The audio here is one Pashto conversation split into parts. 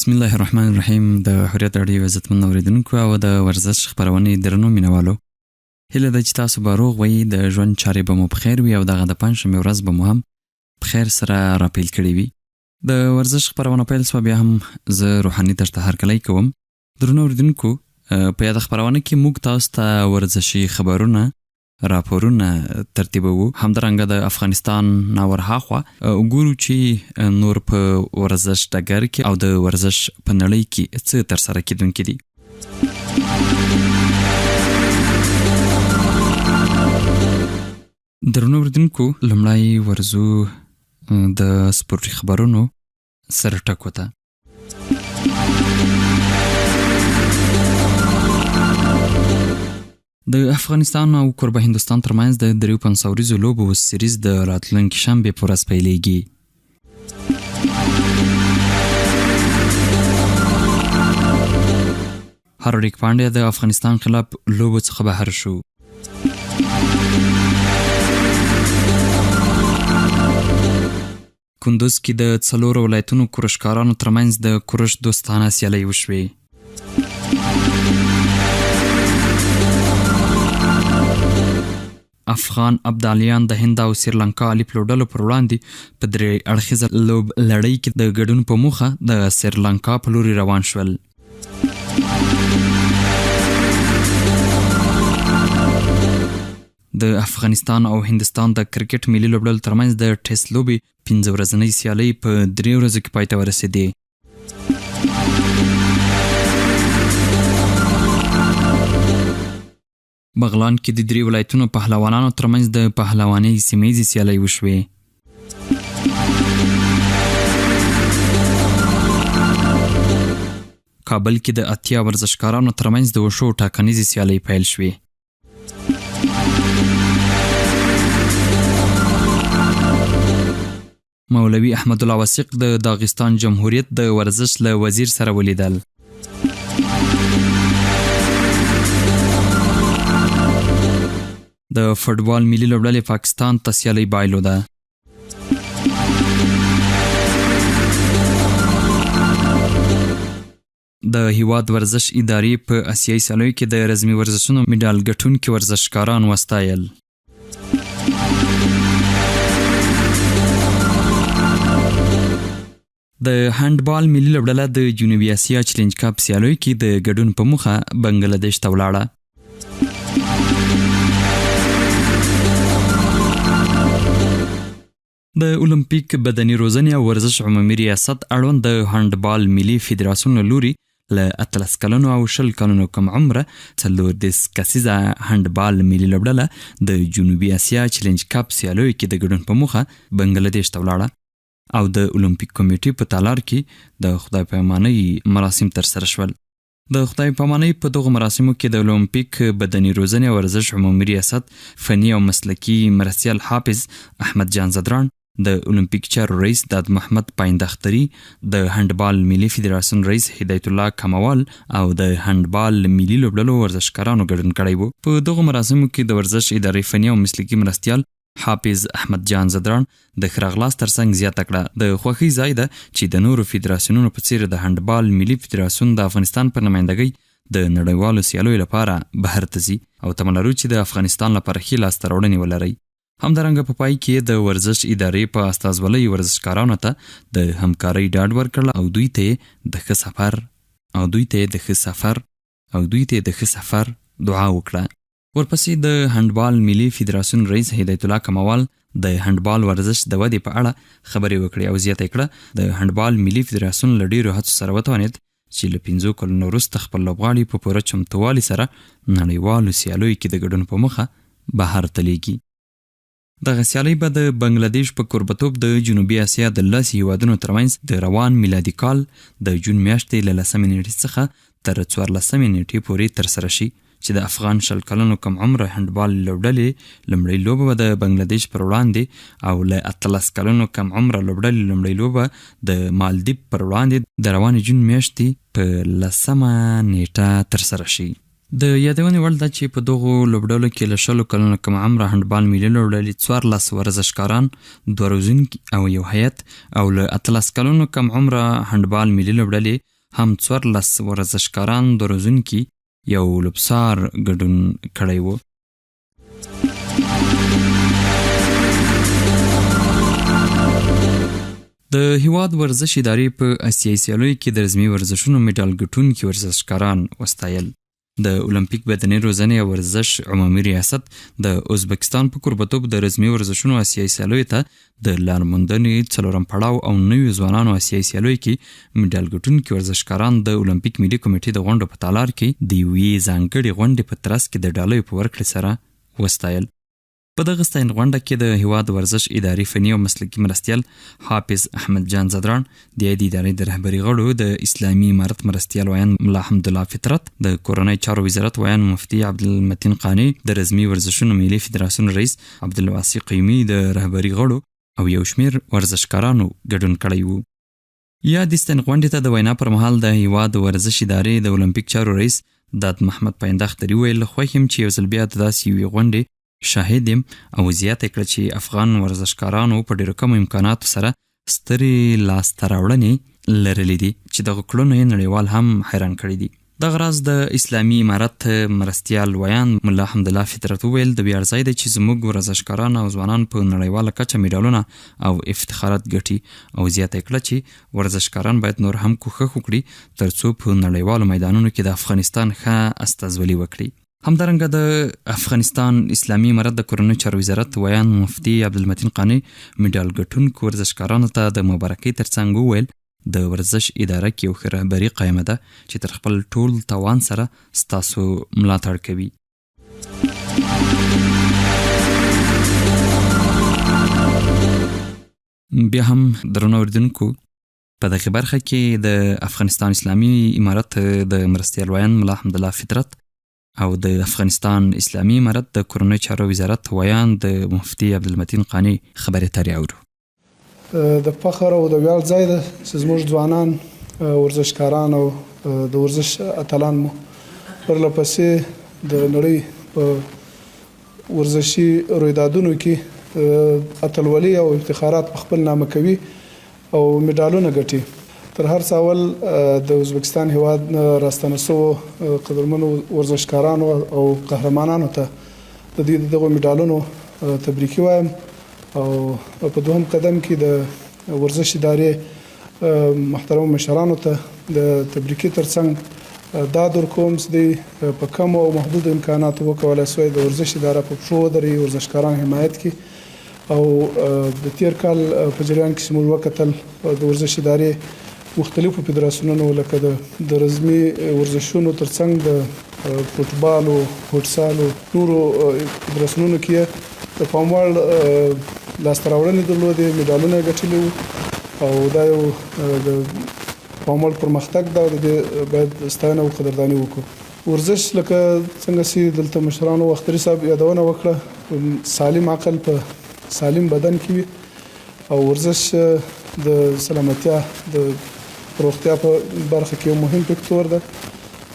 بسم الله الرحمن الرحیم. د حریت رادیو عزتمن اوریدونکو او د ورزش خبرونې درنو مینوالو، هیله ده چې تاسو به روغ وئ، د ژوند چارې به مو په خیر وي او دغه د پنجشنبې ورځ به مو هم په خیر سره راپیل کړې وي. د ورزش خبرونه پیل شوه، بیا هم زه روحاني درته هرکلی کوم. درنو اوریدونکو، په یاده خبرونه کې موږ تاسو ته ورزشي خبرونه راپورونه ترتیبوو. همدارنګه د افغانستان نه ورهاخوا وګورو چې نور په ورزش ډګر کې او د ورزش په نړۍ کې څه ترسره کیدونکي دي. درنو اوریدونکو، لومړی ورځو د سپورټي خبرونو سر ټکو ته. د افغانستان او کوربه هندوستان ترمنځ د 53 ورځو لوبو سریز د راتلونکي شنبې په ورځ پیلیږي. هاردیک پانډیا د افغانستان خلاف لوبو څخه بهر شو. کندوز کې د 4 ولایتونو کورشکارانو ترمنځ د کورش دوستانه سیالۍ وشوې. افغان ابدالیان د هند او سریلانکا لیپلوډلو پر وړاندې په 3 اړخیزه لوب لړۍ کې د ګډون په موخه د سریلانکا په لوري روان شول. د افغانستان او هندستان د کرکټ ملي لوبډلو ترمنځ د ټیسټ لوبې 15 ورځنۍ سیالۍ په 3 ورځو کې پای ته ورسېدې. بغلان کې د 3 ولایتونو پهلوانانو ترمنځ د پهلوانۍ سیمه‌ییزې سیالۍ وشوې. کابل کې د 80 ورزشکارانو ترمنځ د وشو ټاکنیزې سیالۍ پیل شوې. مولوي احمد الله وثیق د داغستان جمهوریت د ورزش له وزیر سره ولیدل. د فوټبال ملي لوبډلې پاکستان ته سیالۍ بایلوده. د هیواد ورزش ادارې په اسیایي سیالیو کې د رزمي ورزشونو میډال ګټونکي ورزشکاران وستایل. د هاندبال ملي لوبډله د جنوبي اسیا چیلنج کپ سیالیو کې د ګډون په موخه بنګلادیش ته ولاړه. د اولمپیک بدني روزنې او ورزش عمومي ریاست اړوند د هاندبال ملي فدراسیون له لوري له 18 کلونو او 20 کلونو کم عمره 14 کسیزه هاندبال ملي لوبډله د جنوبي اسیا چیلنج کپ سیالیو کې د ګډون په موخه بنګلادیش ته ولاړه او د اولمپیک کمیټې په تالار کې د خدای پامانۍ مراسم ترسره شول. د خدای پامانۍ په دغه مراسمو کې د اولمپیک بدني روزنې او ورزش عمومي ریاست فني او مسلکي مرستیال حافظ احمد جان زدران، د اولمپیک چارو رئیس داد محمد پایندختري، د هاندبال ملي فدراسیون رئیس هدایت الله کموال او د هاندبال ملي لوبډلو ورزشکارانو ګډون کړی و. په دغه مراسمو کې د ورزش ادارې فني او مسلکي مرستیال حافظ احمد جان زدران د ښه راغلاست ترڅنګ زیاته کړه د خوښۍ ځای ده چې د نورو فدراسیونونو په څیر د هاندبال ملي فدراسیون د افغانستان په نمایندګۍ د نړیوالو سیالیو لپاره بهر ته ځي او تمه لرو چې د افغانستان لپاره ښې لاسته راوړنې ولرئ. همدارنګه په پای کې د ورزش ادارې په استازولۍ ورزشکارانو ته د همکارۍ ډاډ ورکړه او دوی ته د ښه سفر دعا وکړه. ورپسې د هاندبال ملي فدراسیون رئیس هدایت الله کموال د هاندبال ورزش د ودې په اړه خبرې وکړې او زیاته کړه د هاندبال ملي فدراسیون له ډیرو هڅو سره وتوانید چې له 15 کلونو وروسته خپل لوبغاړي په پوره چمتووالي سره نړیوالو سیالیو کې د ګډون په موخه بهر ته لیږي. دغه سیالۍ به د بنګلادیش په کوربتوب د جنوبي اسیا د 10 هیوادونو ترمنځ د روان میلادي کال د جون میاشتې له 10 نیټې څخه تر 14 نیټې پورې ترسره شي چې د افغان 20 کلونو کم عمره هاندبال لوبډلې لومړۍ لوبه به د بنګلادیش پر وړاندې او له 18 کلونو کم عمره لوبډلې لومړۍ لوبه د مالدیپ پر وړاندې د روانې جون میاشتې په 10 نیټه ترسره شي. د یادونې وړ ده چې په دغو لوبډلو کې له 20 کلونو کم عمره هاندبال ملي لوبډلې 14 ورزشکاران، 2 روزونکي او 1 هیئت او له 18 کلونو کم عمره هاندبال ملي لوبډلې هم 14 ورزشکاران د روزونکي یو لوبسار ګډون کړی و. د هیواد ورزش ادارې په اسیایي سیالیو کې د رزمي ورزشونو میډال ګټونکي ورزشکاران وستایل. د اولمپیک بدني روزنې او ورزش عمومي ریاست د ازبکستان په کوربتوب د رزمي ورزشونو اسیایي سیالیو ته د لارموندنې 4م پړاو او نویو ځوانانو اسیایي سیالیو کې میډال ګټونکي ورزشکاران د اولمپیک ملي کمیټې د غونډو په تالار کې د یوې ځانګړې غونډې په ترڅ کې د ډالیو په ورکړې سره وستایل. په دغه ستاین غونډه کې د هیواد ورزش ادارې فني او مسلکي مرستیال حافظ احمد جان زدران، د ادارې د رهبري غړو، د اسلامي امارت مرستیال ویان ملا حمدالله فطرت، د کورنۍ چارو وزارت ویان مفتي عبدالمتین قانی، د رزمي ورزشونو ملي فدراسیون رئیس عبدالواسع قیومي د رهبري غړو او یو شمیر ورزشکارانو ګډون کړی و. یا د ستاین غونډې ته د وینا پر مهال د هیواد ورزش ادارې د اولمپیک چارو رئیس داد محمد پاینده اختري ویل خوښ یم چې یو ځل بیا داسې یوې غونډې شاهد یم او زیاته کړه چې افغان ورزشکارانو په ډیرو کم امکاناتو سره سترې لاسته راوړنې لرلې دي چې دغه کړنو یې نړیوال هم حیران کړي دي. دغه راز د اسلامي امارت مرستیال ویان ملا حمدالله فطرت وویل د ویاړ ځای دی چې زموږ ورزشکاران او ځوانان په نړیواله کچه میډالونه او افتخارات ګټي او زیاته کړه چې ورزشکاران باید نور هم کوښښ وکړي ترڅو په نړیوالو میدانونو کې د افغانستان ښه استازولي وکړي. همدارنګه د افغانستان اسلامي امارت د کورنۍ چارو وزارت ویان مفتي عبدالمتین قانی میډال ګټونکو ورزشکارانو ته د مبارکۍ ترڅنګ وویل د ورزش اداره کې یو ښه رهبري قایمه ده چې تر خپل ټول توان سره ستاسو ملاتړ کوي. بیا هم درنو اوریدونکو، په دغه برخه کې د افغانستان اسلامي امارت د مرستیال ویان ملا حمدالله فطرت او د افغانستان اسلامي امارت د کورنۍ چارو وزارت ویان د مفتي عبدالمتین قانی خبرې اترې اورو. د فخر او د ویاړ ځای ده چې زموږ ځوانان ورزشکاران او د ورزش اتلان مو پرله پسې د نړۍ په ورزشي رویدادونو کې اتلولي او افتخارات په خپل نامه کوي او میډالونه ګټي. تر هر څه اول د ازبکستان هیواد راستنه شوو قدرمنو ورزشکارانو او قهرمانانو ته د دې دغه میډالونو تبریکي وایم او په دوهم قدم کې د ورزش ادارې محترم مشرانو ته د تبریکي ترڅنګ دا در کوم چې په کم او محدود امکاناتو وکولای شوی د ورزش اداره په پښو ودرې ورزشکاران حمایت کړي او د تیر کال په جریان کې موږ وکتل د ورزش ادارې مختلفو فدراسیونونو لکه د رزمي ورزشونو ترڅنګ د فوټبال او فوټسال او نورو فدراسیونونو کې د پاموړ لاسته راوړنې درلودې، میډالونه ګټلي او دا یو د پاموړ پرمختګ دا باید ستاینه او قدرداني وکړو. ورزش لکه څنګه چې دلته مشرانو اختري صاحب یادونه وکړه، سالم عقل په سالم بدن کې وي او ورزش د سلامتیا د روغتیا په برخه کې یو مهم فکتور ده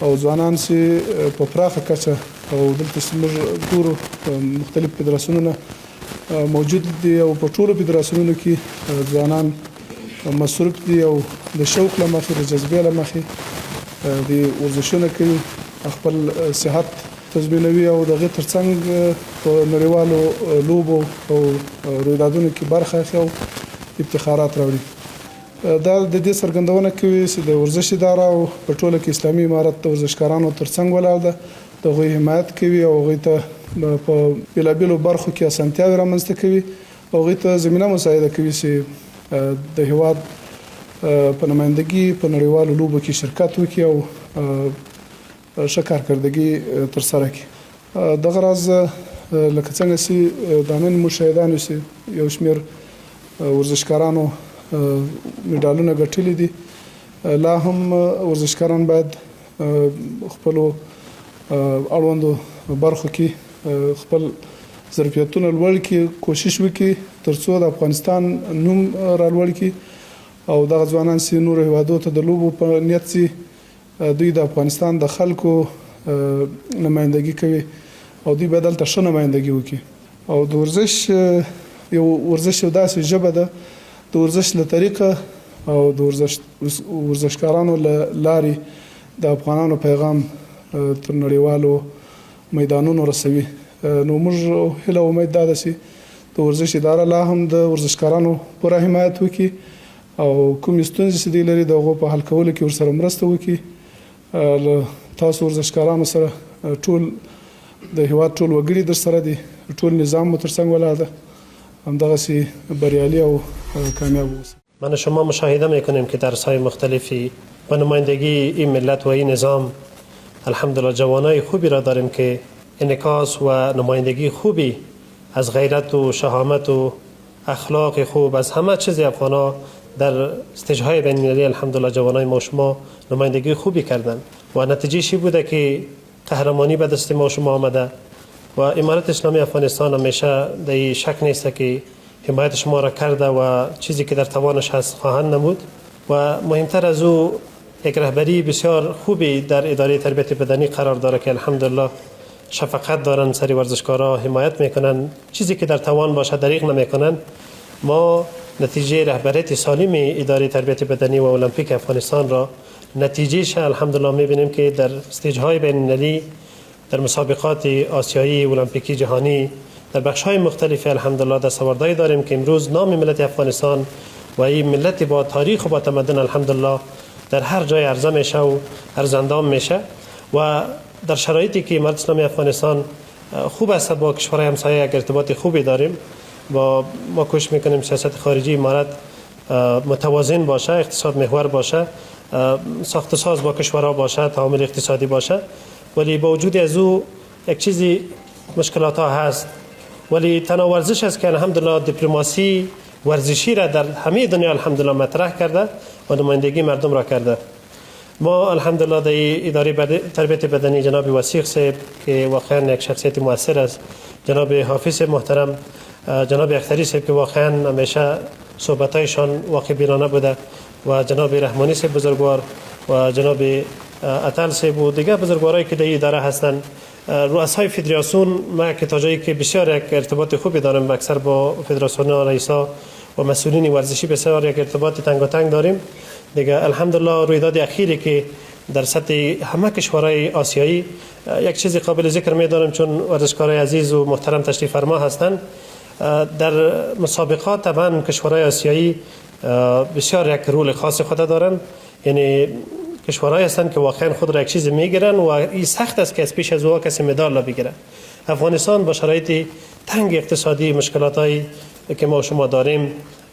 او ځوانان چې په پراخه کچه او دلته موږ ګورو مختلف فدراسیونونه موجود دي او په ټولو فدراسیونونو کې ځوانان مصروف دي او د شوق له مخې د جذبې له مخې د ورزشونه کوي، خپل صحت تضمینوي او دغه ترڅنګ په نړیوالو لوبو او رویدادونو کې برخه اخلي او افتخارات راوړي. دا د دې څرګندونه کوي چې د ورزش اداره او په ټوله کې اسلامي امارت د ورزشکارانو ترڅنګ ولاړ ده، د هغوی حمایت کوي او هغوی ته په بېلابېلو برخو کې اسانتیاوې رامنځته کوي او هغوی ته زمینه مساعده کوي چې د هیواد په نمایندګي په نړیوالو لوبو کې شرکت وکړي او ښه کارکردګي ترسره کړي. دغه راز لکه څنګه چې دا نن موږ شاهدان یو چې یو شمېر ورزشکارانو میډالونه ګټلي دي، لا هم ورزشکاران باید خپلو اړوندو برخو کې خپل ظرفیتونه لوړ کړي، کوشش وکړي ترڅو د افغانستان نوم رالوړ کړي او دغه ځوانان چې نورو هیوادو ته د لوبو په نیت چې دوی د افغانستان د خلکو نمایندګي کوي او دوی به دلته ښه نمایندګي وکړي. او د ورزش یو داسې ژبه ده، د ورزش له طریقه او د ورزشکارانو لاري د افغانانو پیغام تر نړیوالو میدانونو رسوي. نو موږ هیله امید دا ده چې د ورزش اداره لا هم د ورزشکارانو پوره حمایت وکړي او کومې ستونزې چې دوی لري د هغو په حل کولو کې ورسره مرسته وکړي. له تاسو ورزشکارانو سره ټول د هیواد ټول وګړي در سره دي، ټول نظام مو تر څنګ ولاړ ده، همدغسې بریالي او کامیاب اوسئ. من شما مشاهده میکنیم که در سای مختلفی و نمایندگی این ملت و این نظام الحمدلله جوانای خوبی را داریم که انعکاس و نمایندگی خوبی از غیرت و شهامت و اخلاق خوب از همه چیز افغانا در استیج‌های بین‌المللی الحمدلله جوانای ما شما نمایندگی خوبی کردند و نتیجه‌ای بوده که قهرمانی به دست ما شما آمده و امارت اسلامی افغانستان همیشه در شک نیست که حمایت شما را کرده و چیزی که در توانش هست خواهند نمود و مهمتر از او یک رهبری بسیار خوبی در اداره تربیت بدنی قرار داره که الحمدلله شفقت دارن سری ورزشکارا، حمایت میکنن، چیزی که در توان باشه دریغ نمیکنن. ما نتیجه رهبریت سالم اداره تربیت بدنی و المپیک افغانستان را نتیجهش الحمدلله میبینیم که در استیج‌های بین‌المللی در مسابقات آسیایی، المپیکی، جهانی در بخش‌های مختلف الحمدلله دستاوردهایی داریم که امروز نام ملت افغانستان و این ملت با تاریخ و با تمدن الحمدلله در هر جای عرضه میشه و ارزندام میشه و در شرایطی که امارت اسلامی افغانستان خوب است با کشورهای همسایه یک ارتباط خوبی داریم و ما کوشش میکنیم سیاست خارجی امارت متوازن باشه، اقتصاد محور باشه، ساخت و ساز با کشورها باشه، تعامل اقتصادی باشه، ولی با وجود از او یک چیزی مشکلات ها هست. ولی تنها ورزش است که الحمدلله دیپلماسی ورزشی را در همه دنیا الحمدلله مطرح کرده و نمایندگی مردم را کرده. ما الحمدلله در اداره تربیت بدنی جناب وثیق صاحب که واقعا یک شخصیت مؤثر است، جناب حافظ محترم، جناب اختری صاحب که واقعا همیشه صحبتایشان واقع بینانه بوده و جناب رحمانی صاحب بزرگوار و جناب اتل صاحب و دیگر بزرگوارایی که در اداره هستند، رؤسای فدراسیون، ما که تا جایی که بسیار یک ارتباط خوبی داریم اکثر با فدراسیون رئیسا و مسئولین ورزشی بسیار یک ارتباط تنگاتنگ داریم. دیگه الحمدلله رویداد اخیری که در سطح همه کشورهای آسیایی یک چیزی قابل ذکر می‌دارم چون ورزشکارای عزیز و محترم تشریف فرما هستند. در مسابقات طبعا کشورهای آسیایی بسیار یک رول خاص خود دارن، یعنی کشورهایی هستند که واقعا خود را یک چیز میگیرن و این سخت است که از پیش از او کسی مدال بگیره. افغانستان با شرایط تنگ اقتصادی مشکلاتایی که ما شما داریم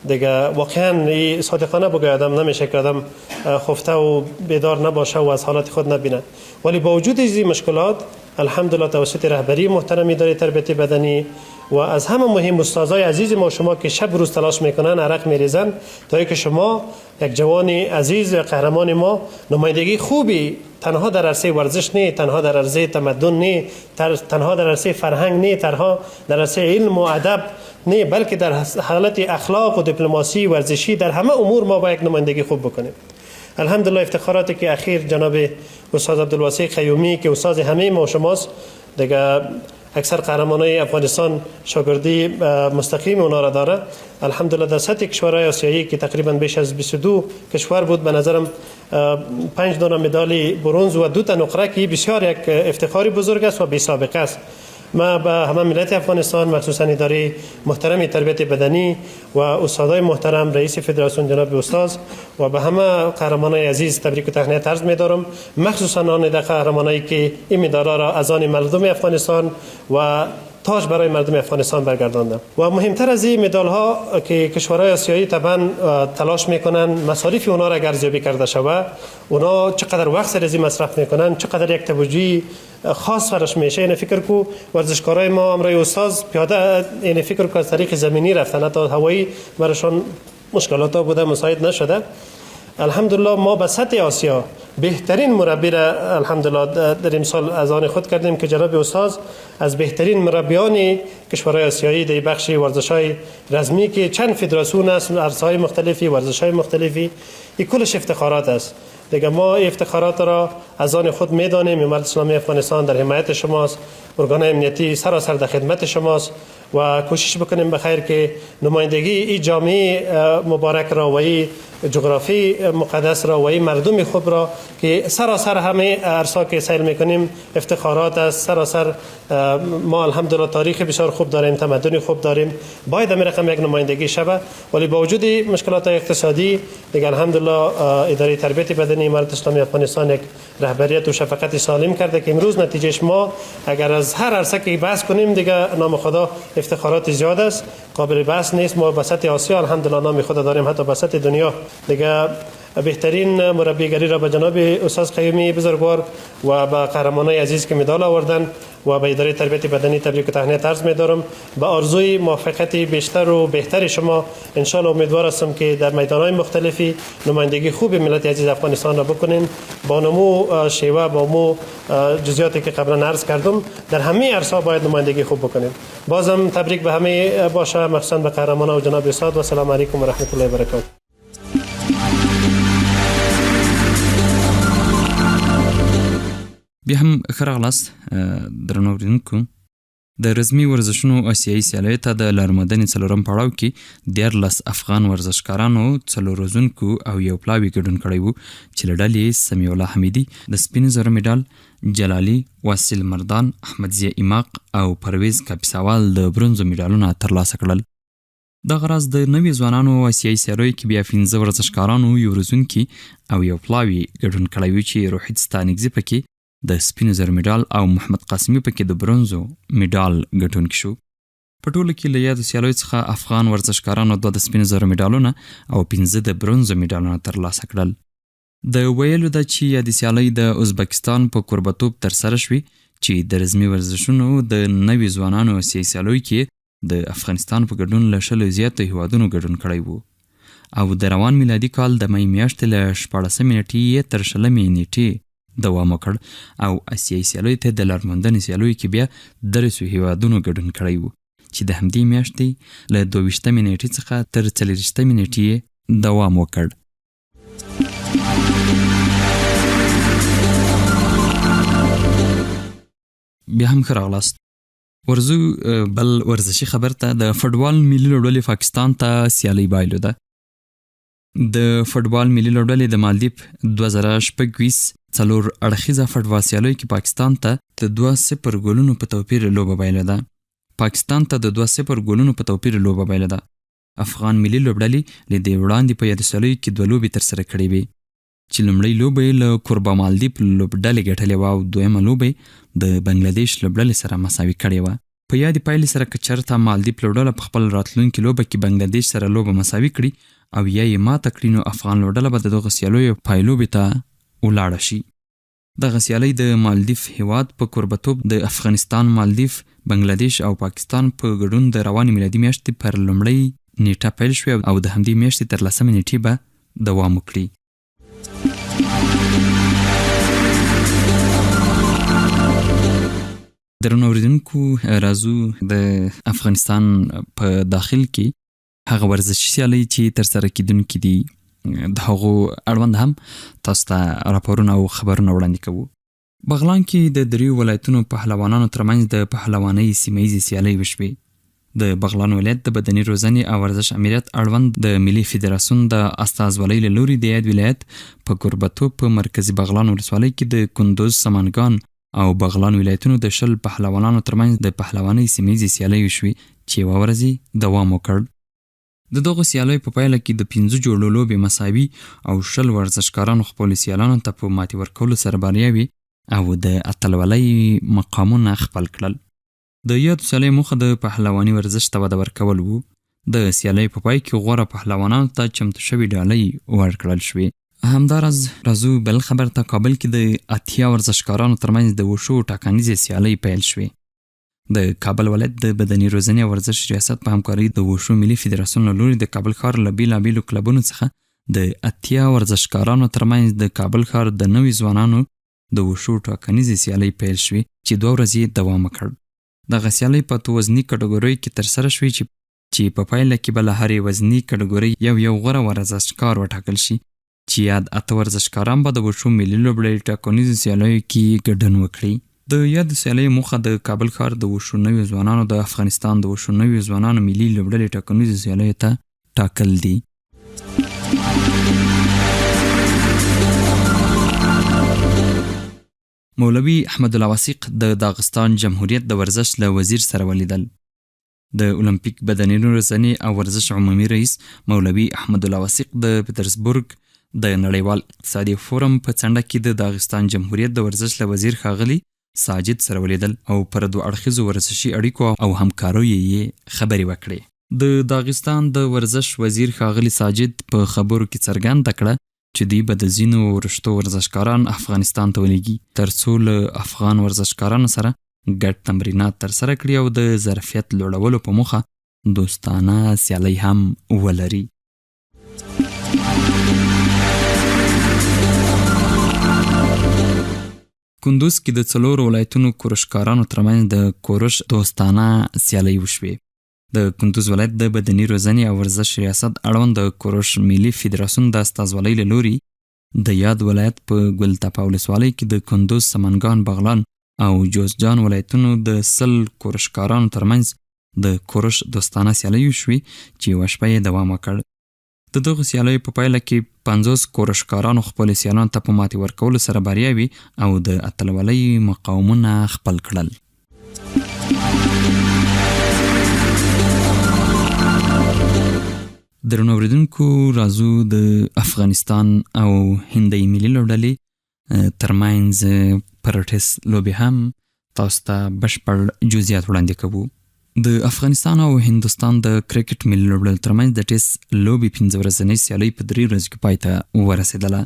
دیگه واقعا صادقانه بگه آدم نمیشه که آدم خفته و بیدار نباشه و از حالت خود نبینه، ولی با وجود این مشکلات الحمدلله توسط رهبری محترم اداره تربیت بدنی و از همه مهم استادای عزیز ما شما که شب روز تلاش میکنن، عرق میریزن تا اینکه شما یک جوان عزیز و قهرمان ما نمایندگی خوبی تنها در عرصه ورزش نه، تنها در عرصه تمدن نه، تنها در عرصه فرهنگ نه، تنها در عرصه علم و ادب نه، بلکه در حالت اخلاق و دیپلماسی ورزشی در همه امور ما باید نمایندگی خوب بکنیم. الحمدلله افتخاراتی که اخیر جناب استاد عبدالواسع قیومی که استاد همه ما شماست، دیگه اکثر قهرمانای افغانستان شاگردی مستقیم اونا را داره. الحمدلله در سطح کشورهای آسیایی که تقریبا بیش از 22 کشور بود، به نظرم 5 دانه مدال برنز و 2 تا نقره که بسیار یک افتخاری بزرگ است و بی سابقه است. ما به همه ملت افغانستان مخصوصا اداره محترم تربیت بدنی و استادای محترم رئیس فدراسیون جناب استاد و به همه قهرمانای عزیز تبریک و تهنیت عرض می‌دارم، مخصوصا آن قهرمانایی که این مدال را از آن مردم افغانستان و تاج برای مردم افغانستان برگرداندم. و مهمتر از این مدال ها که کشورهای آسیایی طبعا تلاش میکنن مصارف اونا را ارزیابی کرده شود، اونا چقدر وقت سر از این مصرف میکنن، چقدر یک توجهی خاص فرش میشه. این فکر کو ورزشکارای ما امروز استاد پیاده این فکر کو از طریق زمینی رفتن تا هوایی براشون مشکلات بوده، مساعد نشده. الحمدلله ما به سطح آسیا بهترین مربی را الحمدلله در امسال از آن خود کردیم که جناب استاد از بهترین مربیان کشورهای آسیایی در بخش ورزش‌های رزمی که چند فدراسیون است، عرصه‌های مختلفی، ورزش‌های مختلفی، این کلش افتخارات است. دیگه ما افتخارات را از آن خود میدانیم. امارت اسلامی افغانستان در حمایت شماست، ارگان‌های امنیتی سراسر در خدمت شماست و کوشش بکنیم بخیر که نمایندگی این جامعه مبارک را و این جغرافی مقدس را و این مردم خوب را که سراسر همه عرصا که سیر میکنیم افتخارات است، سراسر ما الحمدلله تاریخ بسیار خوب داریم، تمدن خوب داریم، باید همین رقم یک نمایندگی شود. ولی با وجود مشکلات اقتصادی دیگه الحمدلله اداره تربیت بدنی امارت اسلامی افغانستان یک رهبریت و شفقت سالم کرده که امروز نتیجهش ما اگر از هر عرصه که بحث کنیم دیگه نام خدا افتخارات زیاد است، قابل بحث نیست. ما بسط آسیا الحمدلله نام خدا داریم، حتی بسط دنیا. دیگه بهترین مربیگری را به جناب استاد قیومی بزرگوار و به قهرمانای عزیز که مدال آوردن و به اداره تربیت بدنی تبریک و تهنیت عرض می‌دارم. به آرزوی موفقیت بیشتر و بهتر شما ان شاء الله امیدوار هستم که در میدان‌های مختلفی نمایندگی خوب ملت عزیز افغانستان را بکنین با نمو شیوه با نمو جزئیاتی که قبلا عرض کردم. در همه عرصه‌ها باید نمایندگی خوب بکنین. بازم تبریک به همه باشه، مخصوصا به قهرمانان و جناب استاد و السلام علیکم و رحمت الله و برکاته. بیا هم ښه راغلاست درنو اورېدونکو. د رزمي ورزشونو آسیایي سیالیو ته د لارمدنې څلورم پړاو کې 14 افغان ورزشکارانو 4 روزونکو او یو پلاوي ګډون کړی وو چې له ډلې سمیع الله حمیدي د سپینو زرو مډال، جلالي، واصل مردان، احمدضیاء ایماق او پرویز کاپیساوال د برونزو مډالونه ترلاسه کړل. دغه راز د نوي ځوانانو آسیایي سیالیو کې بیا 15 ورزشکارانو یو روزونکي او یو پلاوي ګډون کړی وو چې روحید ستانکزي پکې د سپینو زرو مډال او محمد قاسمي پکې د برونزو مډال ګټونکی شو. په ټوله کې له یادو سیالیو څخه افغان ورزشکارانو 2 د سپینو زرو مډالونه او 15 د برونزو مډالونه ترلاسه کړل. د ویلو ده چې یادې سیالۍ د ازبکستان په کوربتوب ترسره شوې چې د رزمي ورزشونو د نوي ځوانانو آسیایي سیالیو کې د افغانستان په ګډون له 10 زیاتو هیوادونو ګډون کړی وو او د روان میلادي کال د مې میاشتې له 14 نیټې تر 20 نیټې دوام وکړ او آسیایي سیالیو ته د لارموندنې سیالیو کې بیا 13 هیوادونو ګډون کړی وو چې د همدې میاشتې له 22 نیټې څخه تر 40 نیټې دوام وکړ. بیا هم ښه راغلاست. ورزو بل ورزشي خبر ته د فوټبال ملي لوبډلې پاکستان ته سیالي بایلو ده. د فوټبال ملي لوبډلې د مالدیپ 2026 څلور اړخیزه فوټبال سیالیو کې پاکستان ته د 2-0 ګولونو په توپیر لوبه بایله ده. پاکستان ته د 2-0 ګولونو په توپیر لوبه بایله ده. افغان ملي لوبډلې له دې وړاندې په یادو سیالیو کې 2 لوبې ترسره کړې وې چې لومړۍ لوبه یې له کوربا مالدیپ لوبډلې ګټلې وه او دویمه لوبه یې د بنګلادیش لوبډلې سره مساوي کړې وه. په یادې پایلې سره که چېرته مالدیپ لوبډله په خپل راتلونکي لوبه کې بنګلادیش سره لوبه مساوي کړي او یا یې ماته کړي نو افغان لوبډله به د دغه سیالیو پایلوبې ته ولاړه شي. دغه سیالۍ د مالدیف هیواد په کوربتوب د افغانستان، مالدیف، بنګلادیش او پاکستان په ګډون د روانې میلادي میاشتې پر لومړۍ نیټه پیل شوې او د همدې میاشتې تر 10 نیټې به دوام وکړي. درنو اورېدونکو، راځو د افغانستان په داخل کې هغه ورزشي سیالۍ چې ترسره کیدونکي دي د هغو اړوند هم تاسو ته راپورونه او خبرونه وړاندې کوو. بغلان کې د 3 ولایتونو پهلوانانو ترمنځ د پهلوانۍ سیمه ییزې سیالۍ وشوې. د بغلان ولایت د بدني روزنې او ورزش امریت اړوند د ملي فدراسیون د استازولۍ له لوري د یاد ولایت په کوربتوب په مرکزي بغلان ولسوالۍ کې د کندوز، سمنګان او بغلان ولایتونو د 10 پهلوانانو ترمنځ د پهلوانۍ سیمه ییزې سیالۍ وشوې چې یوه ورځ دوام وکړ. د دغه سیالیو په پایله کې د 15 جوړو لوبې مساوي او 10 ورزشکارانو خپلو سیالانو ته په ماتې ورکولو سره بریاوې او د اتلولۍ مقامونه خپل کړل. د یادو سیالیو موخه د پهلواني ورزش ته وده ورکول وو. د سیالیو په پای کې غوره پهلوانانو ته چمتو شوي ډالۍ ورکړل شوې. همداراز راځو بل خبر ته. کابل کې د 80 ورزشکارانو ترمنځ د وشو ټاکنیزې سیالۍ پیل شوې. د کابل ولایت د بدني روزنې او ورزش ریاست په همکارۍ د وشو ملي فدراسیون له لوري د کابل ښار له بیلابیلو کلبونو څخه د 80 ورزشکارانو ترمنځ د کابل ښار د نوي ځوانانو د وشو ټاکنیزې سیالۍ پیل شوې چې 2 ورځې دوام وکړ. دغه سیالۍ په 2 وزني کټګوریو کې ترسره شوې چې په پایله کې به له هرې وزني کټګورۍ یو غوره ورزشکار وټاکل شي چې یاد اته ورزشکاران به د وشو ملي لوبډلې ټاکنیزو سیالیو کې ګډون وکړي. د یاد سیالیو موخه د کابل ښار د وشو نویو ځوانانو د افغانستان د وشو نویو ځوانانو ملي لوبډلې ټاکنیزو سیالیو ته ټاکل دي. مولوي احمد الله وثیق د داغستان جمهوریت د ورزش له وزیر سره ولیدل. د اولمپیک بدني روزنې او ورزش عمومي رئیس مولوي احمد الله وثیق د پیټرزبورګ د نړیوال اقتصادي فورم په څنډه کې د داغستان جمهوریت د ورزش له وزیر ښاغلي ساجد سره ولیدل او پر دوه اړخیزو ورزشي اړیکو او همکاریو یې خبرې وکړې. د داغستان د ورزش وزیر ښاغلي ساجد په خبرو کې څرګنده کړه چې دوی به د ځینو وروستو ورزشکاران افغانستان ته ولېږي تر څو له افغان ورزشکارانو سره ګډ تمرینات ترسره کړي او د ظرفیت لوړولو په موخه دوستانه سیالۍ هم ولري. کندوز کې د 4 ولایتونو کورشکارانو ترمنځ د کورش دوستانه سیالۍ وشوې. د کندوز ولایت د بدني روزنې او ورزش ریاست اړوند د کورش ملي فدراسیون د استازولۍ له لوري د یاد ولایت په ګلتپه ولسوالۍ کې د کندوز، سمنګان، بغلان او جوزجان ولایتونو د 100 کورشکارانو ترمنځ د کورش دوستانه سیالۍ وشوې چې یوه شپه یې دوام وکړ. د دغو سیالیو په پایله کې 50 کورشکارانو خپل سیالانو ته په ماتې ورکولو سره بریاوي او د اتلولۍ مقامونه خپل کړل. درنو اوریدونکو، راځو د افغانستان او هندۍ ملي لوبډلې ترمنځ پر ټیسټ لوبې هم تاسو ته بشپړ جزئیات وړاندې کوو. د افغانستان او هندوستان د کرکټ ملي لوبډلو ترمنځ د ټیسټ لوبې 15 ورځنۍ سیالۍ په 3 ورځو کې پای ته ورسېدله.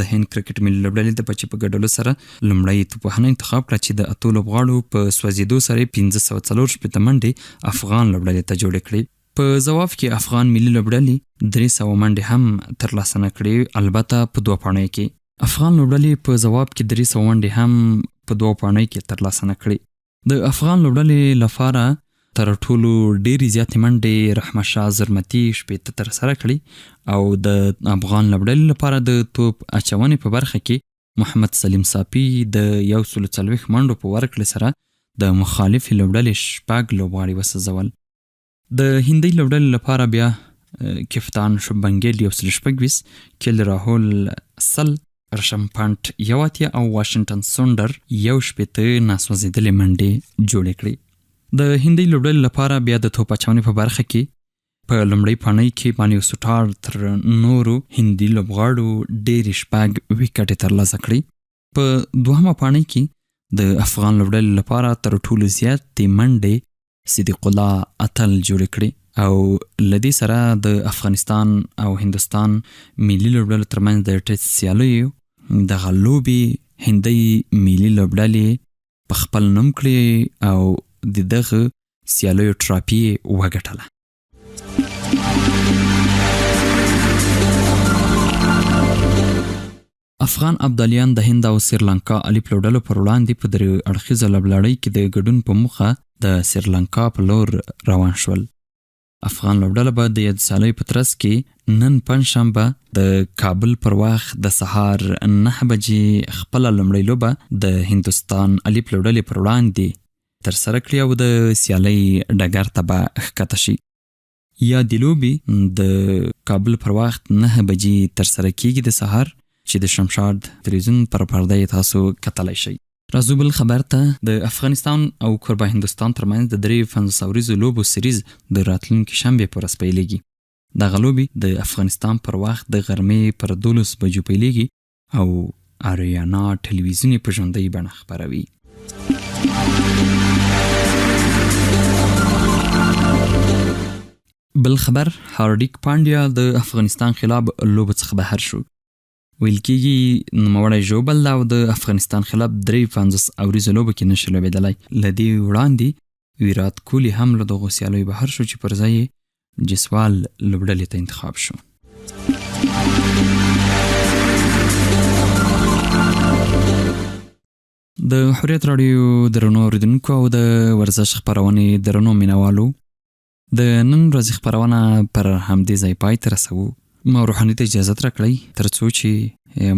د هند کرکټ ملي لوبډلې د بچي په ګډولو سره لومړی توپوهنه انتخاب کړه چې د اتو لوبغاړو په سوځېدو سره 1540 منډې افغان لوبډلې ته جوړې کړې. په ځواب کې افغان ملي لوبډلې 300 منډې هم ترلاسه نه کړې، البته په 2 پاڼو کې. افغان لوبډلې په ځواب کې 300 منډې هم په 2 پاڼو کې ترلاسه نه کړې. د افغان لوبډلې لپاره تر ټولو ډېرې زیاتې منډې رحمتشاه زرمتي 80 ترسره کړي او د افغان لوبډلې لپاره د توپ اچونې په برخه کې محمد سلیم صافي د 140 منډو په ورکړې سره د مخالفې لوبډلې 6 لوبغاړي وسوځول. د هندۍ لوبډلې لپاره بیا کپتان شوبمن ګیل 126، کیل راهول 100، رشم پانټ 1 او واشنگټن سونډر 1 ناسوځېدلې منډې جوړې کړې. د هندۍ لوبډلې لپاره بیا د توپ اچونې په برخه کې په لومړۍ پاڼۍ کې مانیو سوټار تر نورو هندي لوبغاړو ډېرې 6 ویکټې ترلاسه کړې. په دوهمه پاڼۍ کې د افغان لوبډلې لپاره تر ټولو زیاتې منډې صدیق الله اتل جوړې کړې او له دې سره د افغانستان او هندوستان ملي لوبډلو ترمنځ د ټیسټ سیالیو دغه لوبې هندۍ ملي لوبډلې په خپل نوم کړې او د دغه سیالیو ټراپي وګټله. افغان ابدالیان د هند او سریلانکا الف لوبډلو پر وړاندې په 3 اړخیزه لوبلړۍ کې د ګډون په موخه د سریلانکا په لور روان شول. افغان لوبډله به د یاد سیالیو په ترڅ کې نن پنجشنبه د کابل پر وخت د سهار 9 بجې خپله لومړۍ لوبه د هندوستان الف لوبډلې پر وړاندې ترسره کړي او د سیالۍ ډګر ته به ښکته شي. یا د لوبې د کابل پر وخت 9 بجې ترسره کیږي د سهار، چې د شمشاد تلویزیون پر پرده یې تاسو کتلی شئ. راځو بل خبر ته. د افغانستان او کوربه هندوستان ترمنځ د 53 ورځو لوبو سریز د راتلونکي شنبې په ورځ پیلیږي. دغه لوبې د افغانستان پر وخت د غرمې پر 12 بجو پیلیږي او آریانا ټلویزیون یې په ژوندۍ بڼه خپروي. بل خبر، هاردیک پانډیا د افغانستان خلاف لوبه څخه بهر شو. ویل کېږي نوموړی ژوبل او د افغانستان خلاف 53 اوریزه لوبه کې نشي لوبېدلی. له دې وړاندې ویرات کوهلي هم له دغو سیالیو بهر شو چې پر ځای یې جسوال لوبډلې ته انتخاب شو. د حریت راډیو درنو اوریدونکو او د ورزش خپرونې درنو مینوالو، د نن ورځې خپرونه پر همدې ځای پای ته رسوو. ما روحاني ته اجازه راکړئ ترڅو چې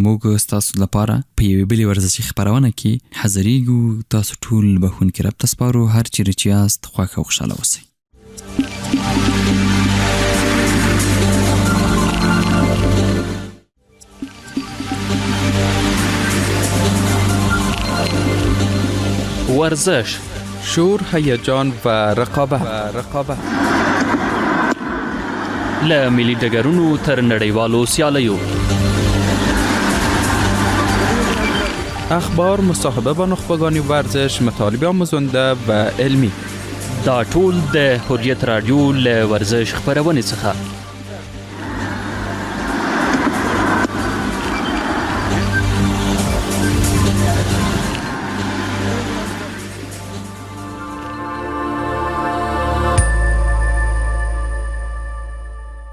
موږ ستاسو لپاره په یوې بلې ورزشي خپرونه کې حاضرېږو. تاسو ټول بخښونکي رب ته سپارو. هر چیرې چې یاست خوښ او خوشحاله اوسئ. ورزش، شور، هیجان و رقابت له ملي ډګرونو تر نړیوالو سیالیو، اخبار، مصاحبه با نخبگان ورزش، مطالب آموزنده و علمی. دا ټول د حریت رادیو له ورزش خپرونې څخه